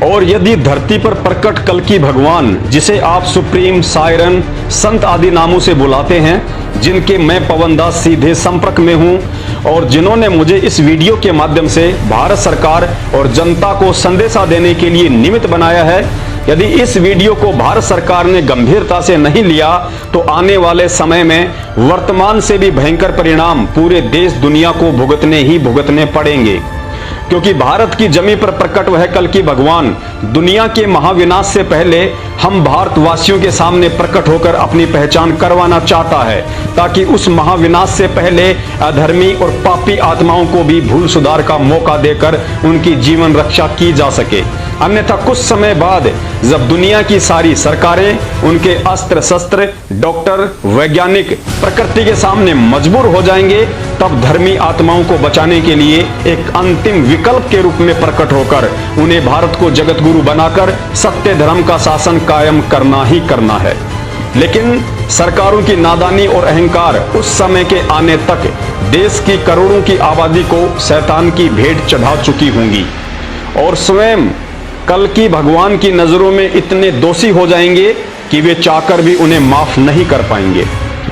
और यदि धरती पर प्रकट कल्कि भगवान, जिसे आप सुप्रीम, सायरन, संत आदि नामों से बुलाते हैं, जिनके मैं पवन दास सीधे संपर्क में हूं और जिन्होंने मुझे इस वीडियो के माध्यम से भारत सरकार और जनता को संदेशा देने के लिए निमित्त बनाया है, यदि इस वीडियो को भारत सरकार ने गंभीरता से नहीं लिया तो आने वाले समय में वर्तमान से भी भयंकर परिणाम पूरे देश दुनिया को भुगतने पड़ेंगे। क्योंकि भारत की जमीन पर प्रकट वह कल्कि भगवान दुनिया के महाविनाश से पहले हम भारतवासियों के सामने प्रकट होकर अपनी पहचान करवाना चाहता है, ताकि उस महाविनाश से पहले अधर्मी और पापी आत्माओं को भी भूल सुधार का मौका देकर उनकी जीवन रक्षा की जा सके। अन्यथा कुछ समय बाद जब दुनिया की सारी सरकारें, उनके अस्त्र शस्त्र, डॉक्टर, वैज्ञानिक प्रकृति के सामने मजबूर हो जाएंगे, तब धर्मी आत्माओं को बचाने के लिए एक अंतिम विकल्प के रूप में प्रकट होकर उन्हें भारत को जगत गुरु बनाकर सत्य धर्म का शासन कायम करना ही करना है। लेकिन सरकारों की नादानी और अहंकार उस समय के आने तक देश की करोड़ों की आबादी को शैतान की भेंट चढ़ा चुकी होंगी और स्वयं कल्कि भगवान की नजरों में इतने दोषी हो जाएंगे कि वे चाहकर भी उन्हें माफ नहीं कर पाएंगे।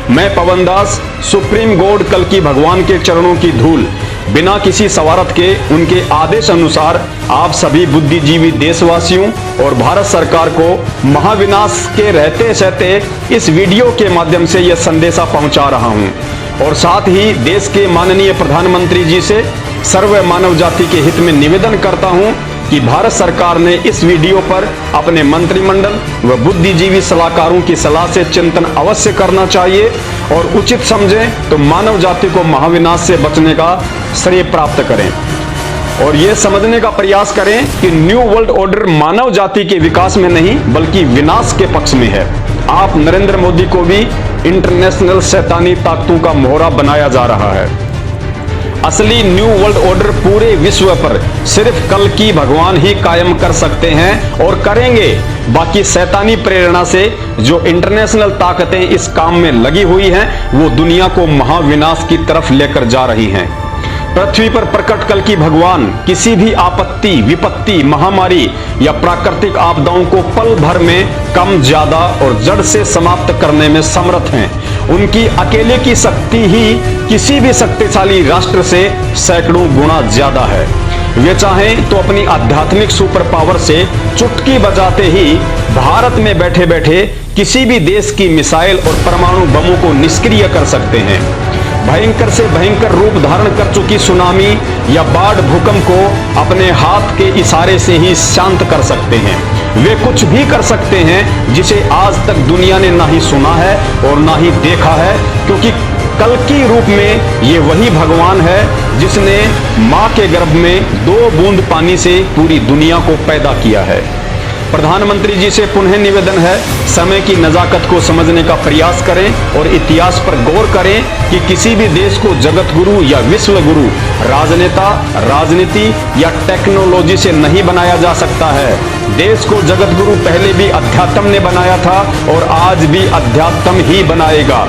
मैं पवन दास, सुप्रीम गॉड कल्कि भगवान के चरणों की धूल बिना किसी सवारत के उनके आदेश अनुसार आप सभी बुद्धिजीवी देशवासियों और भारत सरकार को महाविनाश के रहते सहते इस वीडियो के माध्यम से यह संदेशा पहुंचा रहा हूं और साथ ही देश के माननीय प्रधानमंत्री जी से सर्व मानव जाति के हित में निवेदन करता हूं कि भारत सरकार ने इस वीडियो पर अपने मंत्रिमंडल व बुद्धिजीवी सलाहकारों की सलाह से चिंतन अवश्य करना चाहिए और उचित समझें तो मानव जाति को महाविनाश से बचने का श्रेय प्राप्त करें और यह समझने का प्रयास करें कि न्यू वर्ल्ड ऑर्डर मानव जाति के विकास में नहीं बल्कि विनाश के पक्ष में है। आप नरेंद्र मोदी को भी इंटरनेशनल शैतानी ताकतों का मोहरा बनाया जा रहा है। असली न्यू वर्ल्ड ऑर्डर पूरे विश्व पर सिर्फ कल्कि भगवान ही कायम कर सकते हैं और करेंगे। बाकी शैतानी प्रेरणा से जो इंटरनेशनल ताकतें इस काम में लगी हुई हैं, वो दुनिया को महाविनाश की तरफ लेकर जा रही हैं। पृथ्वी पर प्रकट कल्कि भगवान किसी भी आपत्ति, विपत्ति, महामारी या प्राकृतिक आपदाओं को पल भर में कम, ज्यादा और जड़ से समाप्त करने में समर्थ हैं। उनकी अकेले की शक्ति ही किसी भी शक्तिशाली राष्ट्र से सैकड़ों गुना ज्यादा है। वे चाहें तो अपनी आध्यात्मिक सुपर पावर से चुटकी बजाते ही भारत में बैठे बैठे किसी भी देश की मिसाइल और परमाणु बमों को निष्क्रिय कर सकते हैं। भयंकर से भयंकर रूप धारण कर चुकी सुनामी या बाढ़, भूकंप को अपने हाथ के इशारे से ही शांत कर सकते हैं। वे कुछ भी कर सकते हैं जिसे आज तक दुनिया ने ना ही सुना है और ना ही देखा है, क्योंकि कल्कि रूप में ये वही भगवान है जिसने मां के गर्भ में 2 बूंद पानी से पूरी दुनिया को पैदा किया है। प्रधानमंत्री जी से पुनः निवेदन है, समय की नजाकत को समझने का प्रयास करें और इतिहास पर गौर करें कि किसी भी देश को जगत गुरु या विश्व गुरु राजनेता, राजनीति या टेक्नोलॉजी से नहीं बनाया जा सकता है। देश को जगत गुरु पहले भी अध्यात्म ने बनाया था और आज भी अध्यात्म ही बनाएगा।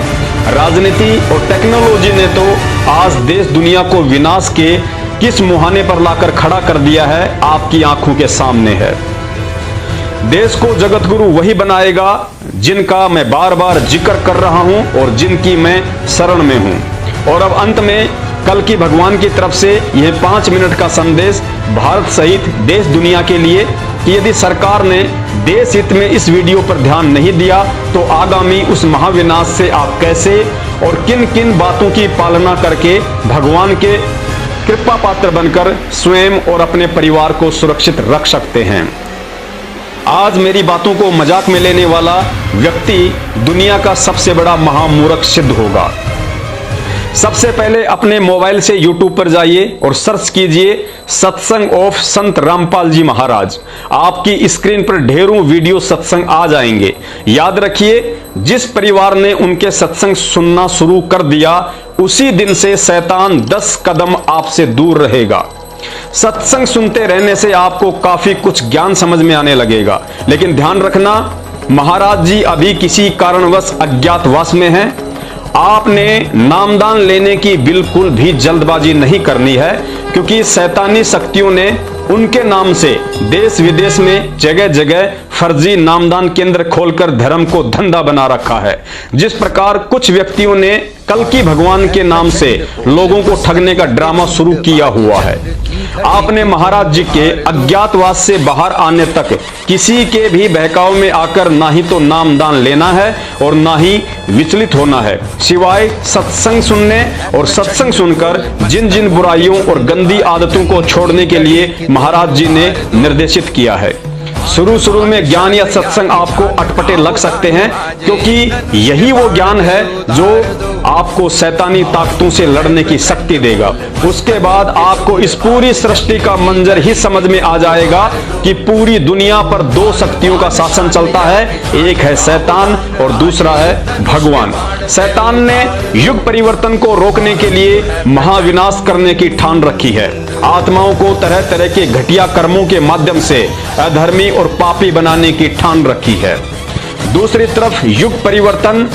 राजनीति और टेक्नोलॉजी ने तो आज देश दुनिया को विनाश के किस मुहाने पर लाकर खड़ा कर दिया है, आपकी आंखों के सामने है। देश को जगत गुरु वही बनाएगा जिनका मैं बार बार जिक्र कर रहा हूं और जिनकी मैं शरण में हूं। और अब अंत में कल्कि भगवान की तरफ से यह 5 मिनट का संदेश भारत सहित देश दुनिया के लिए कि यदि सरकार ने देश हित में इस वीडियो पर ध्यान नहीं दिया तो आगामी उस महाविनाश से आप कैसे और किन किन बातों की पालना करके भगवान के कृपा पात्र बनकर स्वयं और अपने परिवार को सुरक्षित रख सकते हैं। आज मेरी बातों को मजाक में लेने वाला व्यक्ति दुनिया का सबसे बड़ा महामूर्ख सिद्ध होगा। सबसे पहले अपने मोबाइल से YouTube पर जाइए और सर्च कीजिए सत्संग ऑफ संत रामपाल जी महाराज। आपकी स्क्रीन पर ढेरों वीडियो सत्संग आ जाएंगे। याद रखिए, जिस परिवार ने उनके सत्संग सुनना शुरू कर दिया उसी दिन से शैतान 10 कदम आपसे दूर रहेगा। सत्संग सुनते रहने से आपको काफी कुछ ज्ञान समझ में आने लगेगा, लेकिन ध्यान रखना, महाराज जी अभी किसी कारणवश अज्ञातवास में हैं। आपने नामदान लेने की बिल्कुल भी जल्दबाजी नहीं करनी है, क्योंकि शैतानी शक्तियों ने उनके नाम से देश विदेश में जगह जगह फर्जी नामदान केंद्र खोलकर धर्म को धंधा बना रखा है। जिस प्रकार कुछ व्यक्तियों ने कल्कि भगवान के नाम से लोगों को ठगने का ड्रामा शुरू किया हुआ है। आपने महाराज जी के अज्ञातवास से बाहर आने तक किसी के भी बहकाव में आकर ना ही तो नामदान लेना है और ना ही विचलित होना है, सिवाय सत्संग सुनने और सत्संग सुनकर जिन जिन बुराइयों और गंदी आदतों को छोड़ने के लिए महाराज जी ने निर्देशित किया है। शुरू में ज्ञान या सत्संग आपको अटपटे लग सकते हैं, क्योंकि यही वो ज्ञान है जो आपको शैतानी ताकतों से लड़ने की शक्ति देगा। उसके बाद आपको इस पूरी सृष्टि का मंजर ही समझ में आ जाएगा कि पूरी दुनिया पर दो शक्तियों का शासन चलता है, एक है शैतान और दूसरा है भगवान। शैतान ने युग परिवर्तन को रोकने के लिए महाविनाश करने की ठान रखी है। आत्माओं को तरह तरह के घटिया कर्मों के माध्यम से अधर्मी और पापी बनाने की ठान रखी है। दूसरी तरफ युग परिवर्तन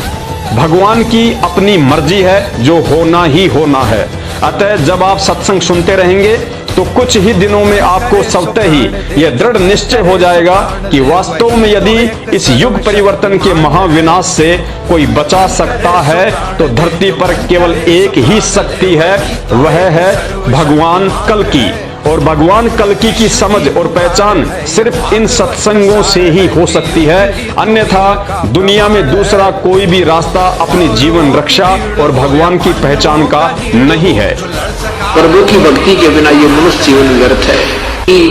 भगवान की अपनी मर्जी है, जो होना ही होना है। अतः जब आप सत्संग सुनते रहेंगे तो कुछ ही दिनों में आपको स्वतः ही यह दृढ़ निश्चय हो जाएगा कि वास्तव में यदि इस युग परिवर्तन के महाविनाश से कोई बचा सकता है तो धरती पर केवल एक ही शक्ति है, वह है भगवान कल्कि। और भगवान कल्कि की समझ और पहचान सिर्फ इन सत्संगों से ही हो सकती है, अन्यथा दुनिया में दूसरा कोई भी रास्ता अपनी जीवन रक्षा और भगवान की पहचान का नहीं है। प्रभु की भक्ति के बिना ये मनुष्य जीवन व्यर्थ है।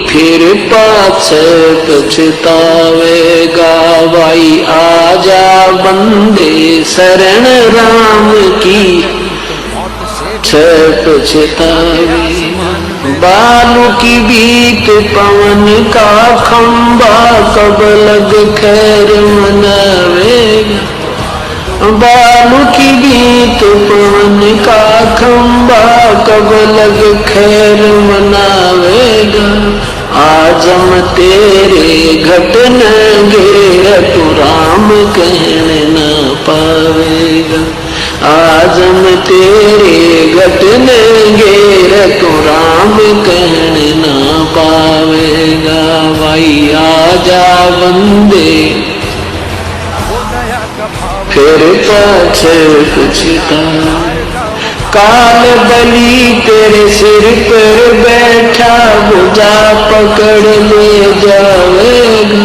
फिर पाछे पछतावेगा भाई, आजा बंदे शरण राम की, पछतावे बालू की बीत पवन का खंबा, कब लग खैर मनावेगा। बालू की बीत पवन का खंबा, कब लग खैर मनावेगा। आजम तेरे घट नंगे तू राम कहने न पावेगा। आजम तेरे घट नंगे तू राम कहने न पावेगा। भाई आजा बंदे फिर पाछे पछता, काल बली तेरे सिर पर बैठा, भुजा पकड़ ले जावेगा।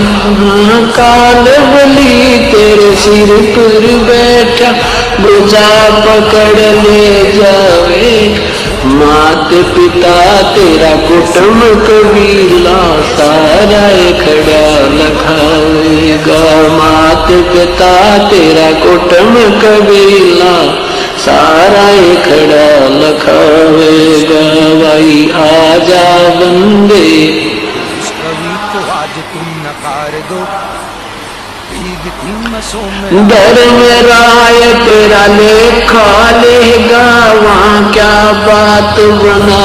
काल बली तेरे सिर पर बैठा, भुजा पकड़ ले जावेगा। मात पिता तेरा कुटुंब कबीला, सारा खड़ा लखावेगा। मात पिता तेरा कुटुंब कबीला, सारा खड़ा लखावेगा। भाई आजा बंदे कवि को आज तुम नकार दो, धर्म राय तेरा लेखा लेगा, वहाँ क्या बात बना